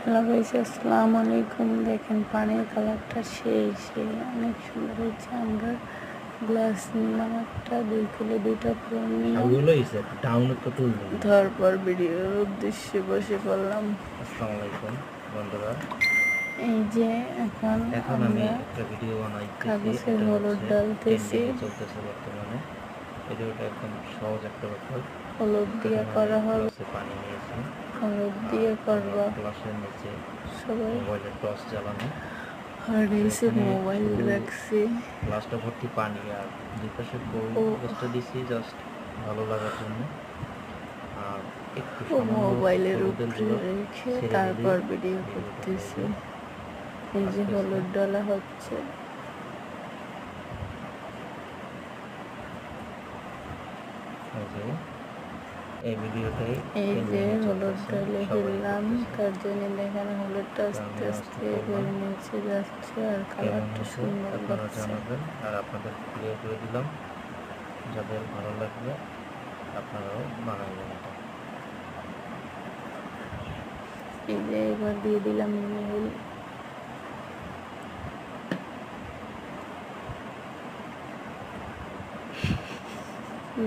Hello guys, আসসালামু আলাইকুম। দেখেন পানির কালারটা সেই অনেক সুন্দর হয়েছে। আমরা গ্লাস নিলাম একটা, 2 কিলো 2টা ফুল নিলাম। তারপর ভিডিওর উদ্দেশ্যে বসে পড়লাম। আসসালামু আলাইকুম বন্ধুরা, এই যে এখন আমি আমরা একটা ভিডিও বানাইতেছি। কাগজের এটা হলুদ হচ্ছে ডালতেছি। ট্রেন্ডিং এ চলতেছে বর্তমানে। ভিডিওটা একদম সহজ একটা ব্যাপার। হলুদ দিয়ে করা হবে, গ্লাসে পানি নিয়েছি, হলুদ দিয়ে করবা গ্লাসের নিচে সবাই। মোবাইলের টর্চ জ্বালানো। আর তো এসে এখানে মোবাইল শুধু রাখছি। গ্লাসটা ভর্তি পানি আর দুই পাশে ফুল ও গাছটা দিছি জাস্ট ভালো লাগার জন্য। আর একটু ও সামান্য মোবাইলের হলুদের উপরে গুঁড়ো রেখে ছেড়ে দিলেই তারপর ভিডিও ভিডিওটা হয়ে করতেছি। যায়। এই যে আস্তে আস্তে হলুদ ডলা হচ্ছে। এই ভিডিওটাই এই যে ট্রেন্ডিং এ হলুদ চলতেছে, ডালে সবাই ফেললাম, করতেছে। তার জন্য দেখেন হলুদটা তো আস্তে আমি আস্তে করলাম, বের নিচে যাচ্ছে আর কেমন কালারটা হয়েছে সুন্দর আপনারা লাগছে। জানাবেন। আর আপনাদের ক্লিয়ার করে দিলাম, যাদের ভালো লাগবে আপনারাও বানাইবেন এটা। এই যে এবার দিয়ে দিলাম নীল।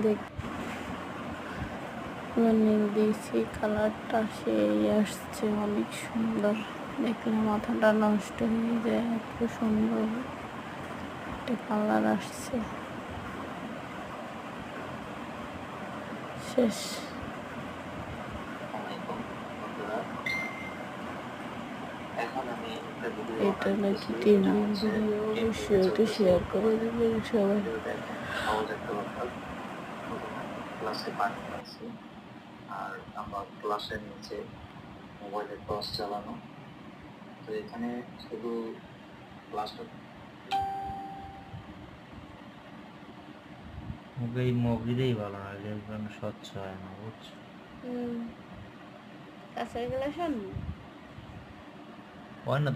দেখ নীল দিয়েছি, কালারটা সেই আসছে, অনেক সুন্দর। দেখলে মাথাটা নষ্ট হয়ে যায়, এত সুন্দর একটা কালার আসছে। শেষ। এটা নাকি ট্রেন্ডিং ভিডিও, অবশ্যই এটা শেয়ার করে দেবেন সবাই। সহজ একটা ব্যাপার। গ্লাসে পানি আছে আর আমার গ্লাসের নিচে মোবাইলের টর্চ চালানো। তো এখানে শুধু গ্লাসটা এই মগরিদেই ভালো না, এগুলো স্বচ্ছ হয় না, বুঝছো? কাঁচা গ্লাস হয় না।